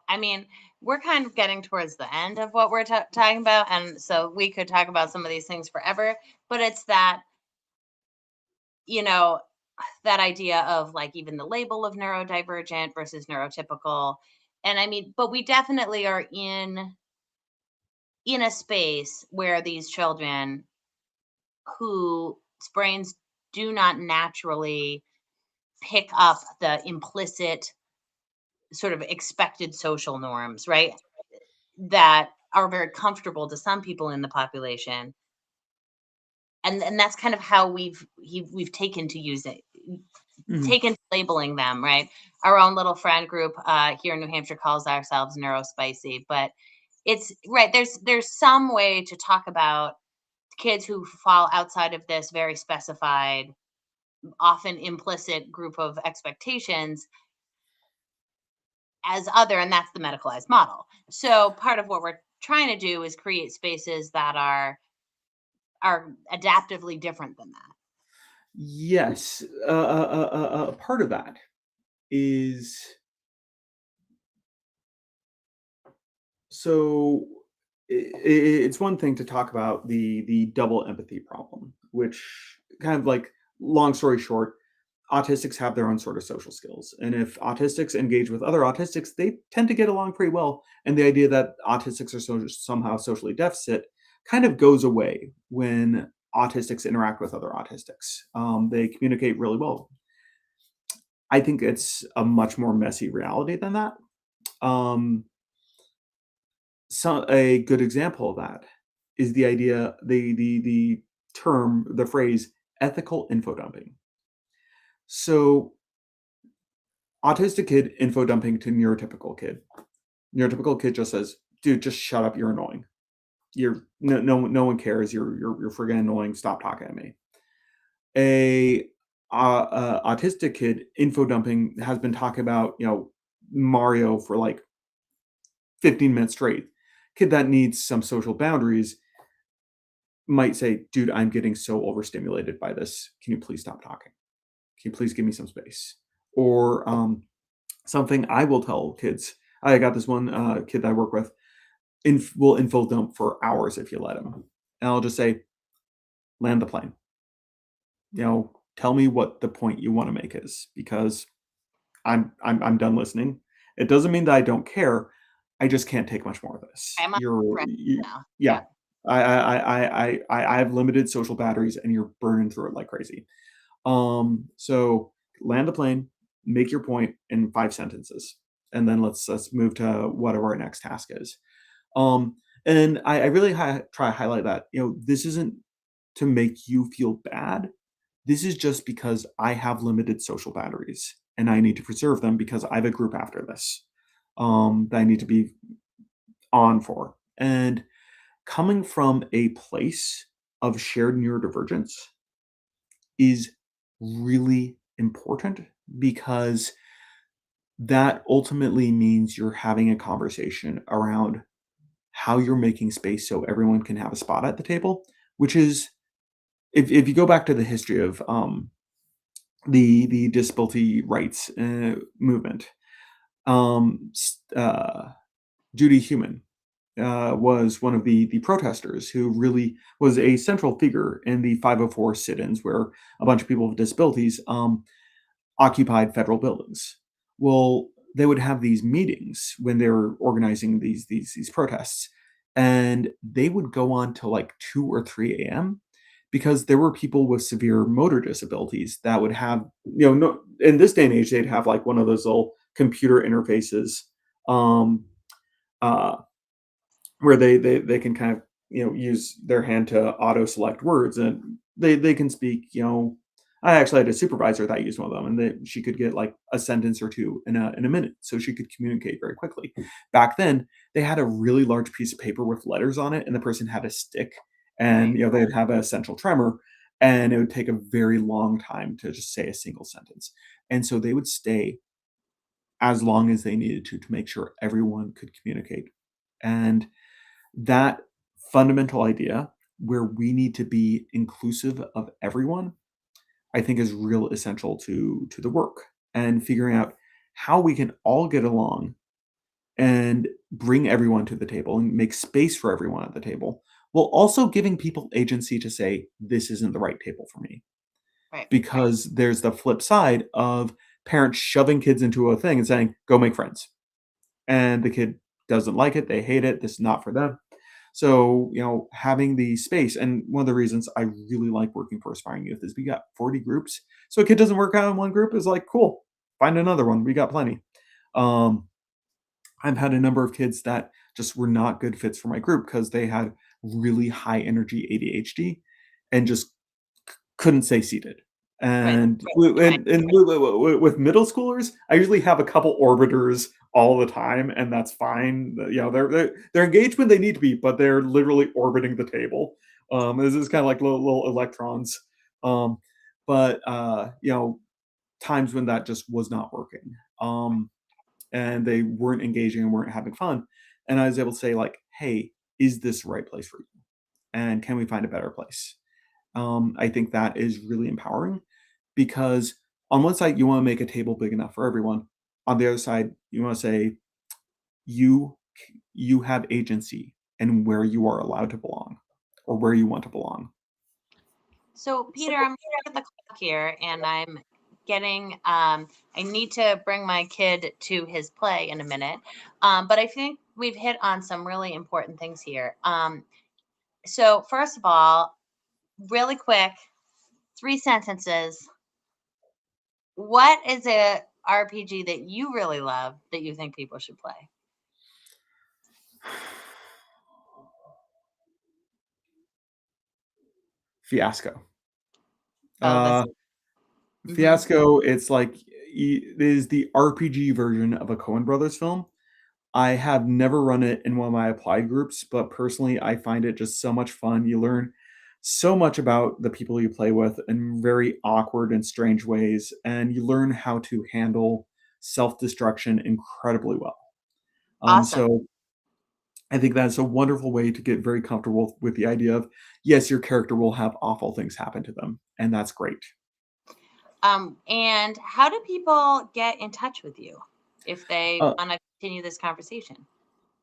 we're kind of getting towards the end of what we're talking about, and so we could talk about some of these things forever, but it's that, that idea of like even the label of neurodivergent versus neurotypical. And but we definitely are in a space where these children whose brains do not naturally pick up the implicit sort of expected social norms, right? That are very comfortable to some people in the population. And that's kind of how we've taken to use it, taken to labeling them, right? Our own little friend group here in New Hampshire calls ourselves neurospicy, but it's right. There's some way to talk about kids who fall outside of this very specified, often implicit group of expectations as other, and that's the medicalized model. So part of what we're trying to do is create spaces that are adaptively different than that. Yes. Part of that is, so it's one thing to talk about the double empathy problem, which kind of like, long story short, autistics have their own sort of social skills. And if autistics engage with other autistics, they tend to get along pretty well. And the idea that autistics are somehow socially deficit kind of goes away when autistics interact with other autistics. They communicate really well. I think it's a much more messy reality than that. A good example of that is the idea, the term, the phrase ethical info dumping. So autistic kid info dumping to neurotypical kid. Neurotypical kid just says, "Dude, just shut up. You're annoying. No one cares. You're friggin' annoying. Stop talking to me." A autistic kid info dumping has been talking about Mario for like 15 minutes straight. Kid that needs some social boundaries might say, "Dude, I'm getting so overstimulated by this. Can you please stop talking? Can you please give me some space?" Or something I will tell kids. I got this one kid that I work with will info dump for hours if you let him. And I'll just say, land the plane. Tell me what the point you want to make is, because I'm done listening. It doesn't mean that I don't care. I just can't take much more of this. I'm on now. Yeah. I have limited social batteries, and you're burning through it like crazy. So land the plane, make your point in 5 sentences, and then let's move to whatever our next task is. And I really try to highlight that this isn't to make you feel bad. This is just because I have limited social batteries, and I need to preserve them because I have a group after this that I need to be on for. And coming from a place of shared neurodivergence is really important, because that ultimately means you're having a conversation around how you're making space so everyone can have a spot at the table, which is, if you go back to the history of the disability rights movement, Judy Heumann was one of the protesters who really was a central figure in the 504 sit-ins, where a bunch of people with disabilities occupied federal buildings. Well, they would have these meetings when they were organizing these protests, and they would go on till like 2 or 3 a.m. because there were people with severe motor disabilities that would have, no, in this day and age, they'd have like one of those little computer interfaces where they can kind of use their hand to auto select words, and they can speak. I actually had a supervisor that used one of them, and she could get like a sentence or two in a minute, so she could communicate very quickly. Back then, they had a really large piece of paper with letters on it, and the person had a stick, and they'd have an essential tremor, and it would take a very long time to just say a single sentence. And so they would stay as long as they needed to make sure everyone could communicate. And that fundamental idea, where we need to be inclusive of everyone, I think is real essential to the work, and figuring out how we can all get along and bring everyone to the table and make space for everyone at the table, while also giving people agency to say, this isn't the right table for me. Right. Because there's the flip side of parents shoving kids into a thing and saying, go make friends. And the kid doesn't like it. They hate it. This is not for them. So, having the space, and one of the reasons I really like working for Aspiring Youth is we got 40 groups. So a kid doesn't work out in one group, is like, cool, find another one. We got plenty. I've had a number of kids that just were not good fits for my group because they had really high energy ADHD and just couldn't stay seated. And with middle schoolers, I usually have a couple orbiters all the time, and that's fine. They're engaged when they need to be, but they're literally orbiting the table. This is kind of like little electrons. But times when that just was not working, and they weren't engaging and weren't having fun, and I was able to say like, "Hey, is this the right place for you? And can we find a better place?" I think that is really empowering, because on one side, you want to make a table big enough for everyone. On the other side, you want to say, you have agency in where you are allowed to belong, or where you want to belong. So, Peter, I'm looking at the clock here, and I'm getting, I need to bring my kid to his play in a minute. But I think we've hit on some really important things here. So first of all, really quick, 3 sentences. What is a RPG that you really love that you think people should play? Fiasco. Oh, Fiasco, it's like it is the RPG version of a Coen Brothers film. I have never run it in one of my applied groups, but personally, I find it just so much fun. You learn so much about the people you play with in very awkward and strange ways, and you learn how to handle self-destruction incredibly well. awesome. So I think that's a wonderful way to get very comfortable with the idea of, yes, your character will have awful things happen to them, and that's great. And how do people get in touch with you if they Uh, want to continue this conversation?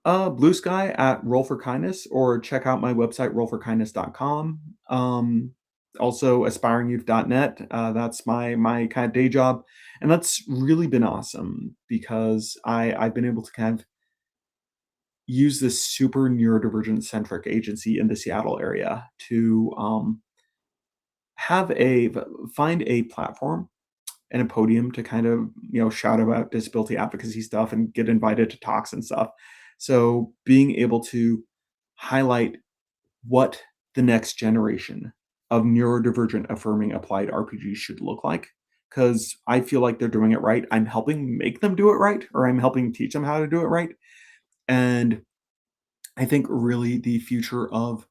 Blue Sky at Roll for Kindness, or check out my website, rollforkindness.com. Also, aspiringyouth.net. That's my kind of day job. And that's really been awesome because I've been able to kind of use this super neurodivergent centric agency in the Seattle area to have find a platform and a podium to kind of shout about disability advocacy stuff and get invited to talks and stuff. So being able to highlight what the next generation of neurodivergent affirming applied RPGs should look like, because I feel like they're doing it right. I'm helping make them do it right, or I'm helping teach them how to do it right. And I think really the future of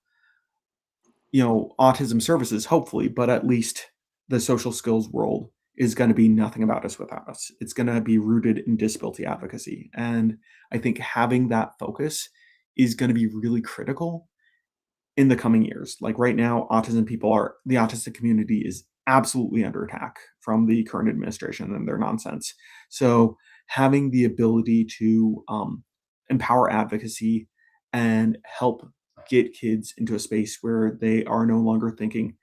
autism services, hopefully, but at least the social skills world is going to be nothing about us without us. It's going to be rooted in disability advocacy. And I think having that focus is going to be really critical in the coming years. Like right now, the autistic community is absolutely under attack from the current administration and their nonsense. So having the ability to empower advocacy and help get kids into a space where they are no longer thinking,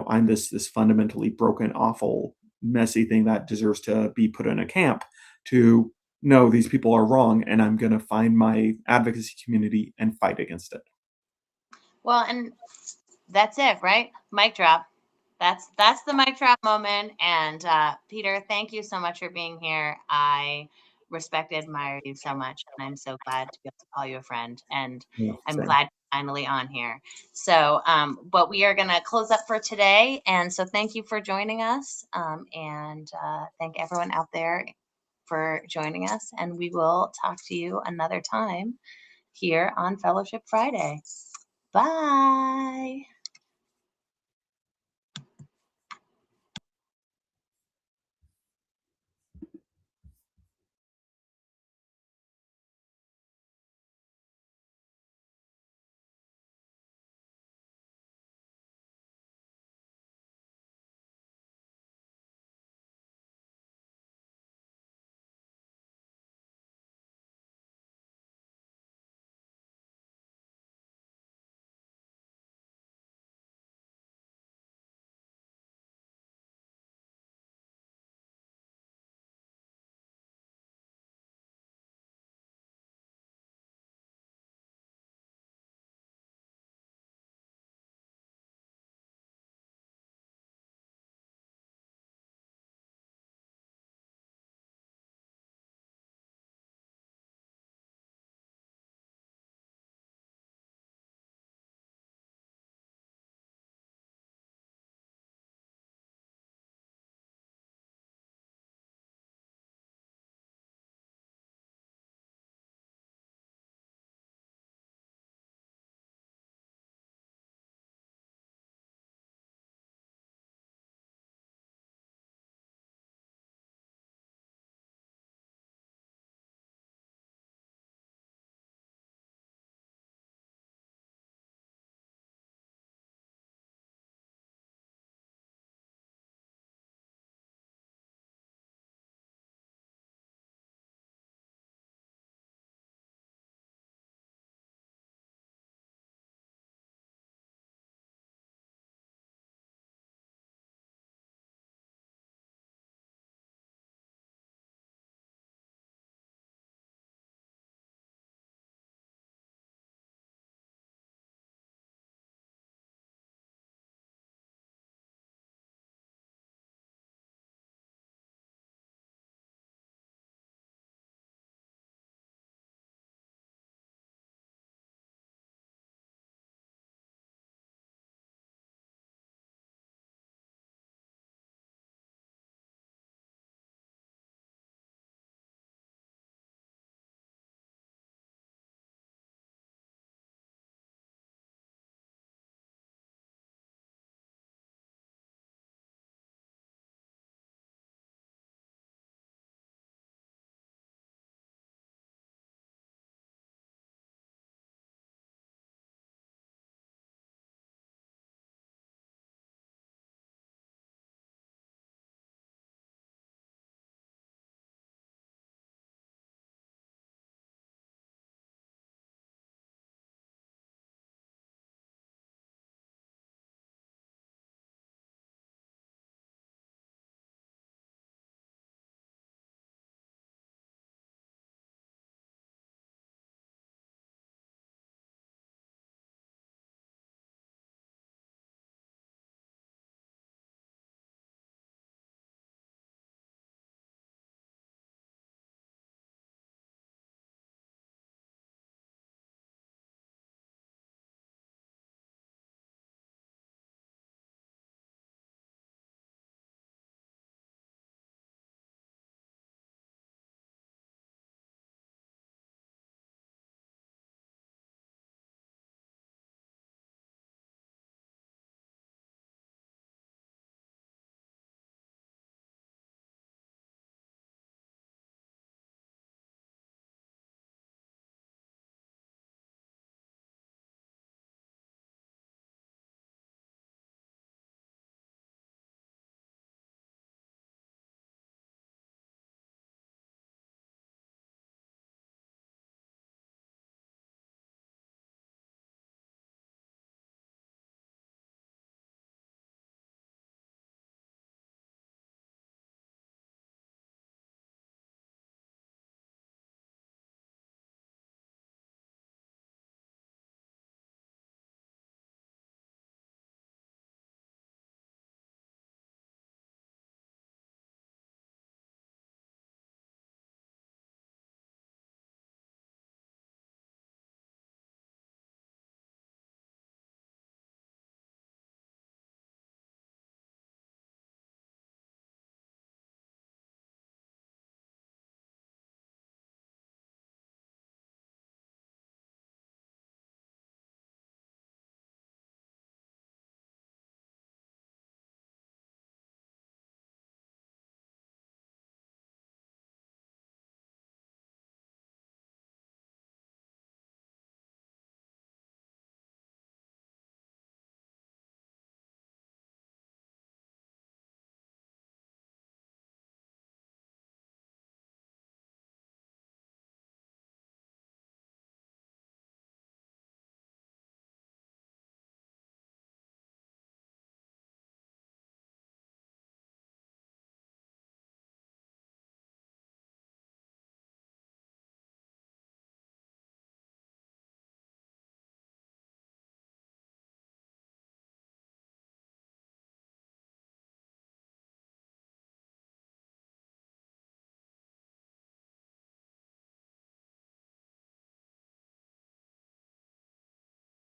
I'm this fundamentally broken, awful, messy thing that deserves to be put in a camp, to no, these people are wrong, and I'm going to find my advocacy community and fight against it. Well, and that's it, right? Mic drop. That's the mic drop moment. And Peter, thank you so much for being here. I respect and admire you so much, and I'm so glad to be able to call you a friend. And I'm Same. glad you're finally on here. So, but we are going to close up for today. And so, thank you for joining us, and thank everyone out there for joining us. And we will talk to you another time here on Fellowship Friday. Bye.